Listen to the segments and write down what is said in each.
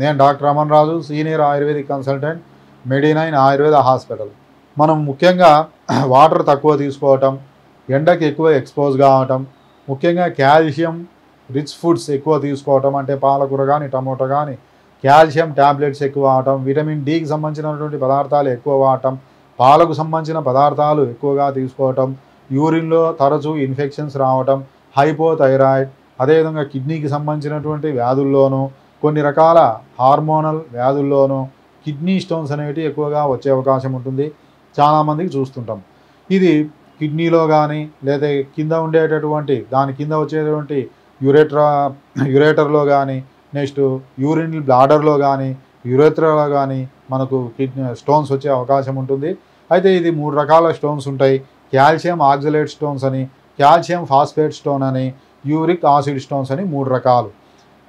నేను doctor Aman Raju, senior Ayurvedic consultant, మెడి9 Ayurveda hospital. మనం ముఖ్యంగా వాటర్ తక్కువ తీసుకోవటం, ఎండకి ఎక్కువ ఎక్స్పోజ్ కావటం, ముఖ్యంగా కాల్షియం రిచ్ ఫుడ్స్ ఎక్కువ తీసుకోవటం, అంటే పాలకూర కానీ టమోటా కానీ కాల్షియం ట్యాబ్లెట్స్ ఎక్కువ వాడటం, విటమిన్ డికి సంబంధించినటువంటి పదార్థాలు ఎక్కువ వాడటం, పాలకు సంబంధించిన పదార్థాలు ఎక్కువగా తీసుకోవటం, యూరిన్లో తరచూ ఇన్ఫెక్షన్స్ రావటం, హైపోథైరాయిడ్, అదేవిధంగా కిడ్నీకి సంబంధించినటువంటి వ్యాధుల్లోనూ కొన్ని రకాల హార్మోనల్ వ్యాధుల్లోనూ కిడ్నీ స్టోన్స్ అనేవి ఎక్కువగా వచ్చే అవకాశం ఉంటుంది. చాలామందికి చూస్తుంటాం. ఇది కిడ్నీలో కానీ లేదా కింద ఉండేటటువంటి దాని కింద వచ్చేటువంటి యురేటర్లో కానీ, నెక్స్ట్ యూరిన్ బ్లాడర్లో కానీ, యురేత్రాలో కానీ మనకు కిడ్నీ స్టోన్స్ వచ్చే అవకాశం ఉంటుంది. అయితే ఇది 3 రకాల స్టోన్స్ ఉంటాయి. కాల్షియం ఆక్సలేట్ స్టోన్స్ అని, కాల్షియం ఫాస్ఫేట్ స్టోన్ అని, యూరిక్ యాసిడ్ స్టోన్స్ అని 3 రకాలు.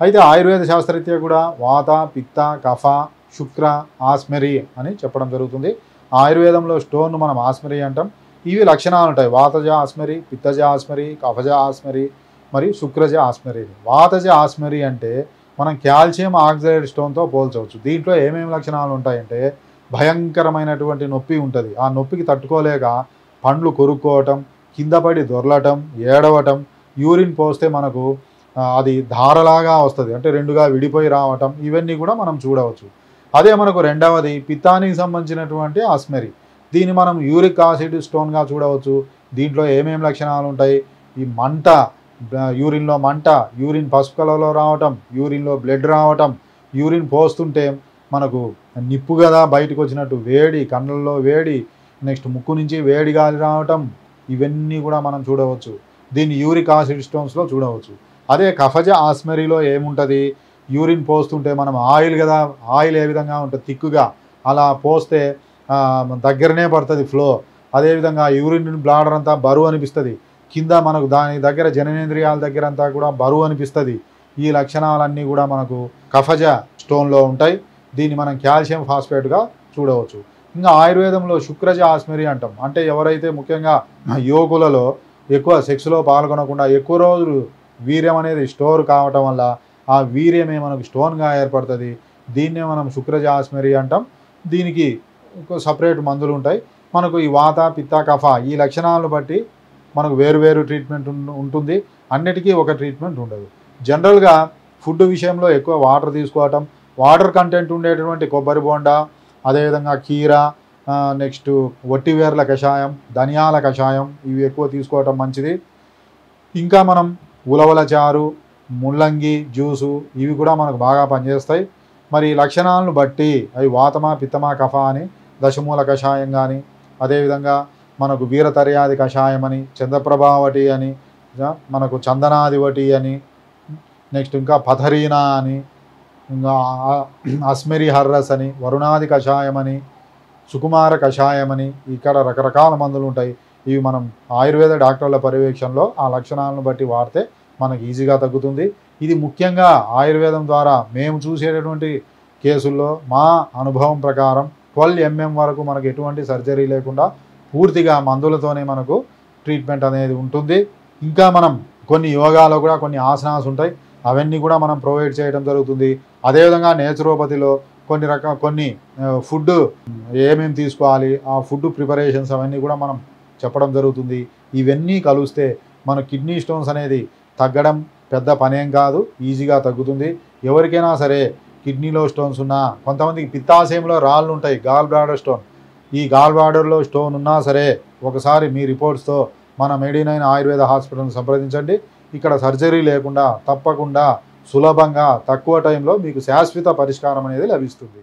అయితే ఆయుర్వేద శాస్త్రరీత్యా కూడా వాత, పిత్త, కఫ, శుక్ర, ఆస్మెరీ అని చెప్పడం జరుగుతుంది. ఆయుర్వేదంలో స్టోన్ మనం ఆస్మెరీ అంటాం. ఇవి లక్షణాలు ఉంటాయి. వాతజ ఆస్మెరీ, పిత్తజ ఆస్మెరీ, కఫజ ఆస్మెరీ మరియు శుక్రజ ఆస్మెరీ. వాతజ ఆస్మెరీ అంటే మనం కాల్షియం ఆక్సలేట్ స్టోన్తో పోల్చవచ్చు. దీంట్లో ఏమేమి లక్షణాలు ఉంటాయంటే భయంకరమైనటువంటి నొప్పి ఉంటుంది. ఆ నొప్పికి తట్టుకోలేక పండ్లు కొరుక్కోవటం, కింద పడి దొర్లటం, ఏడవటం, యూరిన్ పోస్తే మనకు అది ధారలాగా వస్తుంది, అంటే 2గా విడిపోయి రావటం, ఇవన్నీ కూడా మనం చూడవచ్చు. అదే మనకు రెండవది పిత్తానికి సంబంధించినటువంటి ఆస్మెరీ. దీన్ని మనం యూరిక్ యాసిడ్ స్టోన్గా చూడవచ్చు. దీంట్లో ఏమేమి లక్షణాలు ఉంటాయి? ఈ మంట, యూరిన్లో మంట, యూరిన్ పసుపు కలర్లో రావటం, యూరిన్లో బ్లడ్ రావటం, యూరిన్ పోస్తుంటే మనకు నిప్పు కదా బయటకు వచ్చినట్టు వేడి, కళ్ళల్లో వేడి, నెక్స్ట్ ముక్కు నుంచి వేడి గాలి రావటం, ఇవన్నీ కూడా మనం చూడవచ్చు. దీన్ని యూరిక్ యాసిడ్ స్టోన్స్లో చూడవచ్చు. అదే కఫజ ఆస్మెరీలో ఏముంటుంది? యూరిన్ పోస్తుంటే మనం ఆయిల్ కదా, ఆయిల్ ఏ విధంగా ఉంటుంది తిక్కుగా, అలా పోస్తే దగ్గరనే పడుతుంది ఫ్లో. అదేవిధంగా యూరిన్ బ్లాడర్ అంతా బరువు అనిపిస్తుంది. కింద మనకు దాని దగ్గర జననేంద్రియాల దగ్గర అంతా కూడా బరువు అనిపిస్తుంది. ఈ లక్షణాలన్నీ కూడా మనకు కఫజ స్టోన్లో ఉంటాయి. దీన్ని మనం కాల్షియం ఫాస్ఫేట్గా చూడవచ్చు. ఇంకా ఆయుర్వేదంలో శుక్రజ ఆస్మెరీ అంటాం. అంటే ఎవరైతే ముఖ్యంగా యువకులలో ఎక్కువ సెక్స్లో పాల్గొనకుండా ఎక్కువ రోజులు వీర్యం అనేది స్టోర్ కావటం వల్ల ఆ వీర్యమే మనకు స్టోన్గా ఏర్పడుతుంది. దీన్నే మనం శుక్రజ ఆస్మెరీ అంటాం. దీనికి సపరేట్ మందులు ఉంటాయి. మనకు ఈ వాత, పిత్త, కఫ ఈ లక్షణాలను బట్టి మనకు వేరు ట్రీట్మెంట్ ఉంటుంది. అన్నిటికీ ఒక ట్రీట్మెంట్ ఉండదు. జనరల్గా ఫుడ్ విషయంలో ఎక్కువ వాటర్ తీసుకోవటం, వాటర్ కంటెంట్ ఉండేటటువంటి కొబ్బరి బోండా, అదేవిధంగా కీర, నెక్స్ట్ వట్టివేర్ల కషాయం, ధనియాల కషాయం ఇవి ఎక్కువ తీసుకోవటం మంచిది. ఇంకా మనం ఉలవల చారు, ముల్లంగి జ్యూసు ఇవి కూడా మనకు బాగా పనిచేస్తాయి. మరి లక్షణాలను బట్టి అవి వాతమా, పిత్తమా, కఫ అని దశమూల కషాయం కానీ, అదేవిధంగా మనకు వీరతర్యాది కషాయం అని, చంద్రప్రభావటి అని, మనకు చందనాదివటి అని, నెక్స్ట్ ఇంకా పథరీనా అని, ఇంకా అస్మెరి హర్రస్ అని, వరుణాది కషాయం అని, సుకుమార కషాయం అని, ఇక్కడ రకరకాల మందులు ఉంటాయి. ఇవి మనం ఆయుర్వేద డాక్టర్ల పర్యవేక్షణలో ఆ లక్షణాలను బట్టి వాడితే మనకు ఈజీగా తగ్గుతుంది. ఇది ముఖ్యంగా ఆయుర్వేదం ద్వారా మేము చూసేటటువంటి కేసుల్లో మా అనుభవం ప్రకారం 12 mm వరకు మనకు ఎటువంటి సర్జరీ లేకుండా పూర్తిగా మందులతోనే మనకు ట్రీట్మెంట్ అనేది ఉంటుంది. ఇంకా మనం కొన్ని యోగాలో కూడా కొన్ని ఆసనాస్ ఉంటాయి, అవన్నీ కూడా మనం ప్రొవైడ్ చేయడం జరుగుతుంది. అదేవిధంగా నేచురోపతిలో కొన్ని ఫుడ్ ఏమేమి తీసుకోవాలి, ఆ ఫుడ్ ప్రిపరేషన్స్ అవన్నీ కూడా మనం చెప్పడం జరుగుతుంది. ఇవన్నీ కలిస్తే మన కిడ్నీ స్టోన్స్ అనేది తగ్గడం పెద్ద పనేం కాదు, ఈజీగా తగ్గుతుంది. ఎవరికైనా సరే కిడ్నీలో స్టోన్స్ ఉన్నా, కొంతమందికి పిత్తాశయంలో రాళ్ళు ఉంటాయి, గాల్ బ్లాడర్ స్టోన్, ఈ గాల్ బ్లాడర్లో స్టోన్ ఉన్నా సరే ఒకసారి మీ రిపోర్ట్స్తో మన మెడి9 ఆయుర్వేద హాస్పిటల్ని సంప్రదించండి. ఇక్కడ సర్జరీ లేకుండా తప్పకుండా సులభంగా తక్కువ టైంలో మీకు శాశ్వత పరిష్కారం అనేది లభిస్తుంది.